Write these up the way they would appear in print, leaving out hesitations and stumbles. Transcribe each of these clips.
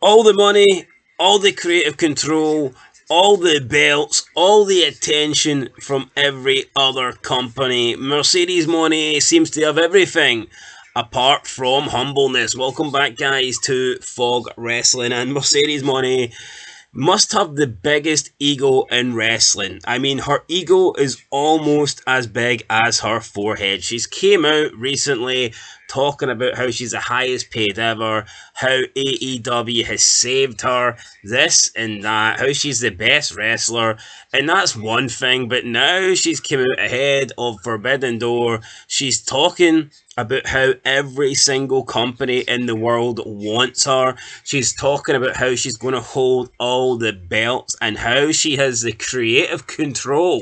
All the money, all the creative control, all the belts, all the attention from every other company. Mercedes Monet seems to have everything apart from humbleness. Welcome back, guys, to Fog Wrestling, and Mercedes Monet must have the biggest ego in wrestling. I mean, her ego is almost as big as her forehead. She's came out recently talking about how she's the highest paid ever, how AEW has saved her, this and that, how she's the best wrestler, and that's one thing. But now she's come out ahead of Forbidden Door. She's talking about how every single company in the world wants her. She's talking about how she's going to hold all the belts and how she has the creative control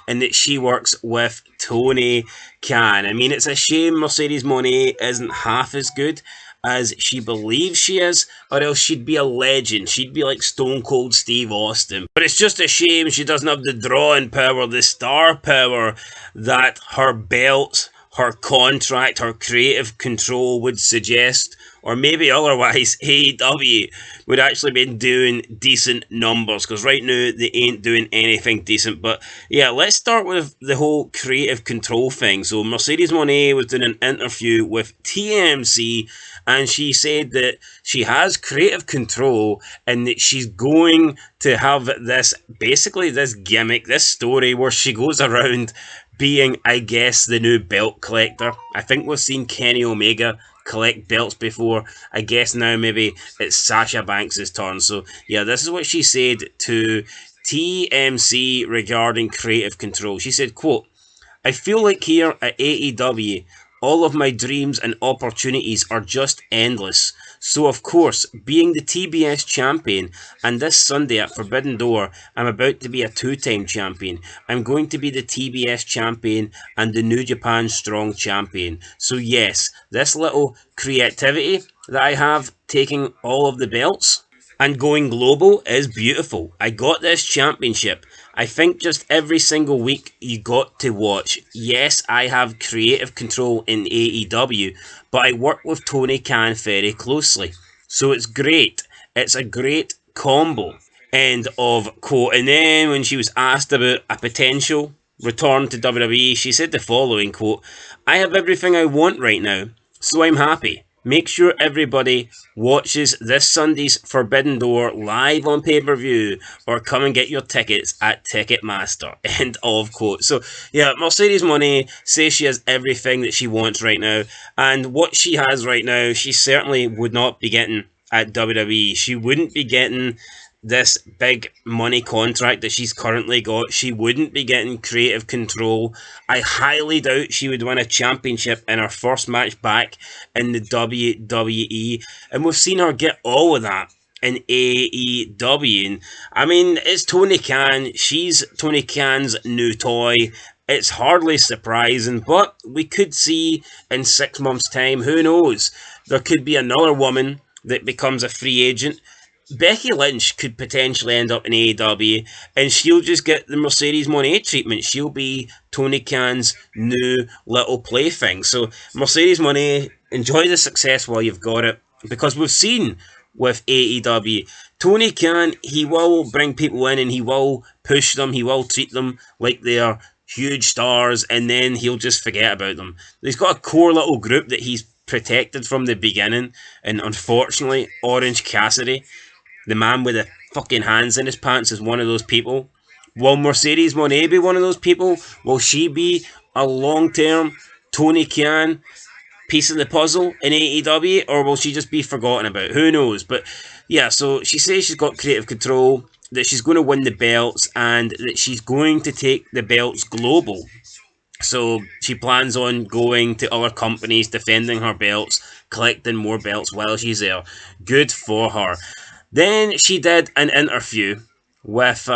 and that she works with Tony Khan. I mean, it's a shame Mercedes Monet isn't half as good as she believes she is, or else she'd be a legend. She'd be like Stone Cold Steve Austin. But it's just a shame she doesn't have the drawing power, the star power that her belts, her contract, her creative control would suggest, or maybe otherwise AEW would actually be doing decent numbers, because right now they ain't doing anything decent. But yeah, let's start with the whole creative control thing. So Mercedes Monet was doing an interview with TMC, and she said that she has creative control and that she's going to have this, basically this gimmick, this story where she goes around being, I guess, the new belt collector. I think we've seen Kenny Omega collect belts before. I guess now maybe it's Sasha Banks' turn. So yeah, this is what she said to TMC regarding creative control. She said, quote, I feel like here at AEW, all of my dreams and opportunities are just endless. So, of course, being the TBS champion, and this Sunday at Forbidden Door, I'm about to be a two-time champion. I'm going to be the TBS champion and the New Japan Strong champion. So, yes, this little creativity that I have taking all of the belts and going global is beautiful. I got this championship. I think just every single week you got to watch. Yes, I have creative control in AEW, but I work with Tony Khan very closely. So it's great. It's a great combo. End of quote. And then when she was asked about a potential return to WWE, she said the following quote, I have everything I want right now, so I'm happy. Make sure everybody watches this Sunday's Forbidden Door live on pay-per-view, or come and get your tickets at Ticketmaster. End of quote. So yeah, Mercedes Moné says she has everything that she wants right now, and what she has right now, she certainly would not be getting at WWE. She wouldn't be getting this big money contract that she's currently got. She wouldn't be getting creative control. I highly doubt she would win a championship in her first match back in the WWE. And we've seen her get all of that in AEW. And I mean, it's Tony Khan. She's Tony Khan's new toy. It's hardly surprising, but we could see in 6 months' time, who knows? There could be another woman that becomes a free agent. Becky Lynch could potentially end up in AEW, and she'll just get the Mercedes Moné treatment. She'll be Tony Khan's new little plaything. So, Mercedes Moné, enjoy the success while you've got it, because we've seen with AEW, Tony Khan, he will bring people in and he will push them, he will treat them like they're huge stars, and then he'll just forget about them. He's got a core little group that he's protected from the beginning, and unfortunately, Orange Cassidy, the man with the fucking hands in his pants, is one of those people. Will Mercedes Moné be one of those people? Will she be a long-term Tony Khan piece of the puzzle in AEW, or will she just be forgotten about? Who knows? But yeah, so she says she's got creative control, that she's going to win the belts, and that she's going to take the belts global. So she plans on going to other companies, defending her belts, collecting more belts while she's there. Good for her. Then she did an interview with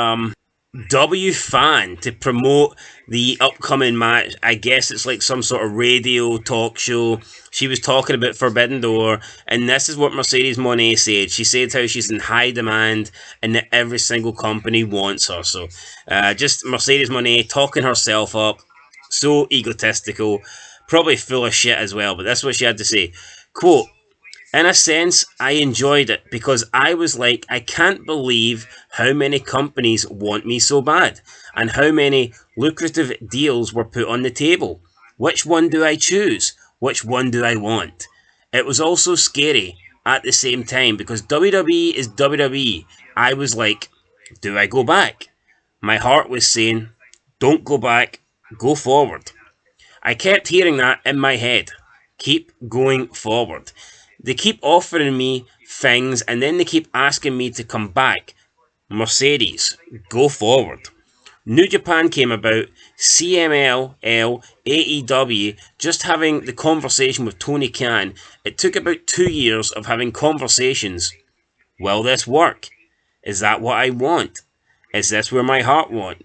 W Fan to promote the upcoming match. I guess it's like some sort of radio talk show. She was talking about Forbidden Door, and this is what Mercedes Moné said. She said how she's in high demand and that every single company wants her. So just Mercedes Moné talking herself up, so egotistical, probably full of shit as well, but that's what she had to say. Quote, In a sense, I enjoyed it because I was like, I can't believe how many companies want me so bad and how many lucrative deals were put on the table. Which one do I choose? Which one do I want? It was also scary at the same time because WWE is WWE. I was like, do I go back? My heart was saying, don't go back, go forward. I kept hearing that in my head. Keep going forward. They keep offering me things and then they keep asking me to come back. Mercedes, go forward. New Japan came about, CMLL, AEW, just having the conversation with Tony Khan. It took about 2 years of having conversations. Will this work? Is that what I want? Is this where my heart wants?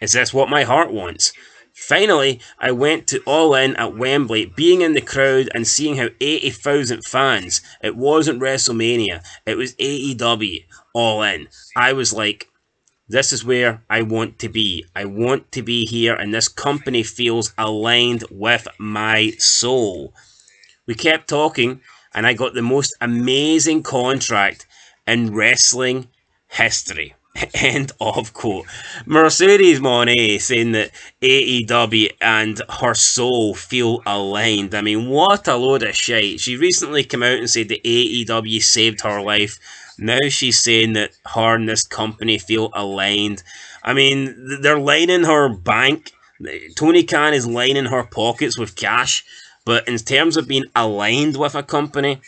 Is this what my heart wants? Finally, I went to All In at Wembley, being in the crowd and seeing how 80,000 fans, it wasn't WrestleMania, it was AEW, All In. I was like, this is where I want to be. I want to be here, and this company feels aligned with my soul. We kept talking, and I got the most amazing contract in wrestling history. End of quote. Mercedes Monet saying that AEW and her soul feel aligned. I mean, what a load of shit. She recently came out and said that AEW saved her life. Now she's saying that her and this company feel aligned. I mean, they're lining her bank. Tony Khan is lining her pockets with cash. But in terms of being aligned with a company,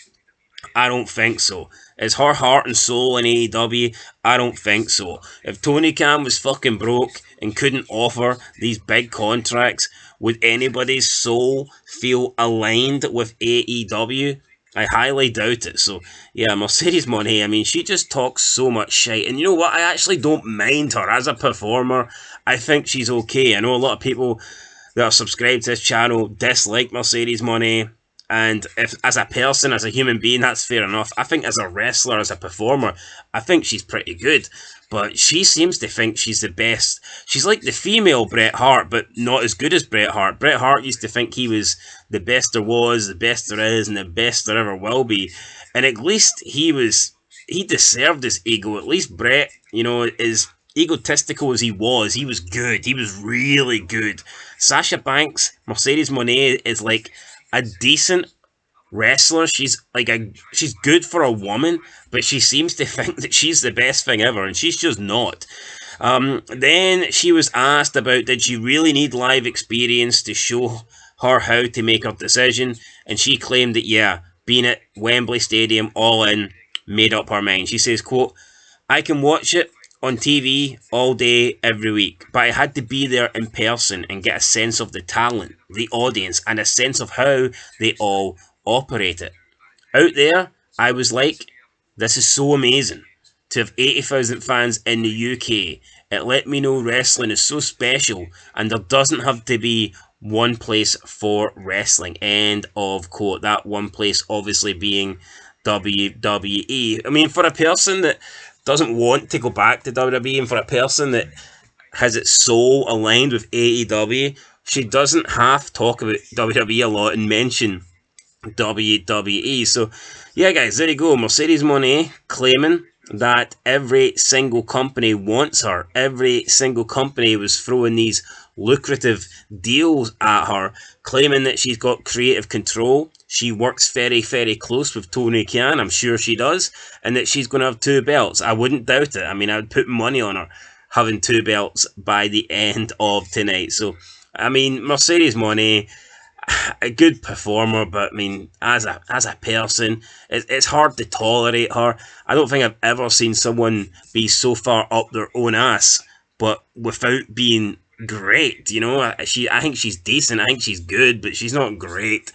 I don't think so. Is her heart and soul in AEW? I don't think so. If Tony Khan was fucking broke and couldn't offer these big contracts, would anybody's soul feel aligned with AEW? I highly doubt it. So, yeah, Mercedes Moné, I mean, she just talks so much shit. And you know what? I actually don't mind her as a performer. I think she's okay. I know a lot of people that are subscribed to this channel dislike Mercedes Moné. And if as a person, as a human being, that's fair enough. I think as a wrestler, as a performer, I think she's pretty good. But she seems to think she's the best. She's like the female Bret Hart, but not as good as Bret Hart. Bret Hart used to think he was the best there was, the best there is, and the best there ever will be. And at least he deserved his ego. At least Bret, as egotistical as he was good. He was really good. Sasha Banks, Mercedes Moné is like a decent wrestler. She's good for a woman, but she seems to think that she's the best thing ever, and she's just not. Then she was asked about did she really need live experience to show her how to make her decision, and she claimed that yeah, being at Wembley Stadium all in made up her mind. She says, quote, I can watch it on TV all day, every week, but I had to be there in person and get a sense of the talent, the audience, and a sense of how they all operate it. Out there, I was like, this is so amazing. To have 80,000 fans in the UK, it let me know wrestling is so special and there doesn't have to be one place for wrestling. End of quote. That one place obviously being WWE. I mean, for a person that doesn't want to go back to WWE and for a person that has its soul aligned with AEW, she doesn't have to talk about WWE a lot and mention WWE. So, yeah, guys, there you go. Mercedes Moné claiming that every single company wants her. Every single company was throwing these lucrative deals at her, claiming that she's got creative control. She works very, very close with Tony Khan. I'm sure she does. And that she's going to have 2 belts. I wouldn't doubt it. I mean, I would put money on her having 2 belts by the end of tonight. So, I mean, Mercedes Moné, a good performer, but I mean, as a person, it's hard to tolerate her. I don't think I've ever seen someone be so far up their own ass, but without being great. I think she's decent. I think she's good, but she's not great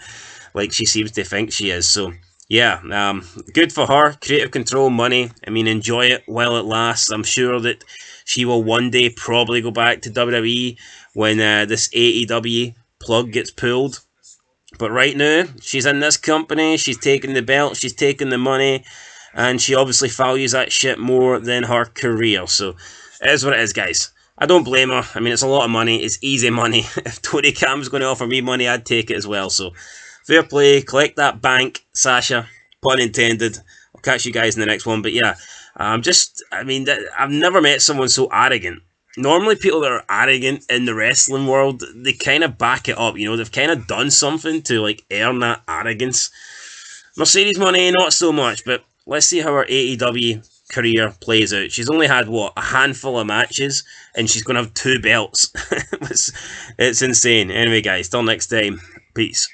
like she seems to think she is. So yeah, good for her. Creative control, money. I mean, enjoy it while it lasts. I'm sure that she will one day probably go back to WWE when this AEW plug gets pulled. But right now, she's in this company, she's taking the belt, she's taking the money, and she obviously values that shit more than her career. So it is what it is, guys. I don't blame her. I mean, it's a lot of money. It's easy money. If Tony Khan's going to offer me money, I'd take it as well. So fair play, collect that bank, Sasha. Pun intended. I'll catch you guys in the next one. But yeah, I mean, I've never met someone so arrogant. Normally, people that are arrogant in the wrestling world, they kind of back it up. You know, they've kind of done something to like earn that arrogance. Mercedes Monet, not so much, but let's see how her AEW career plays out. She's only had what, a handful of matches, and she's going to have 2 belts. it's insane. Anyway, guys, till next time, peace.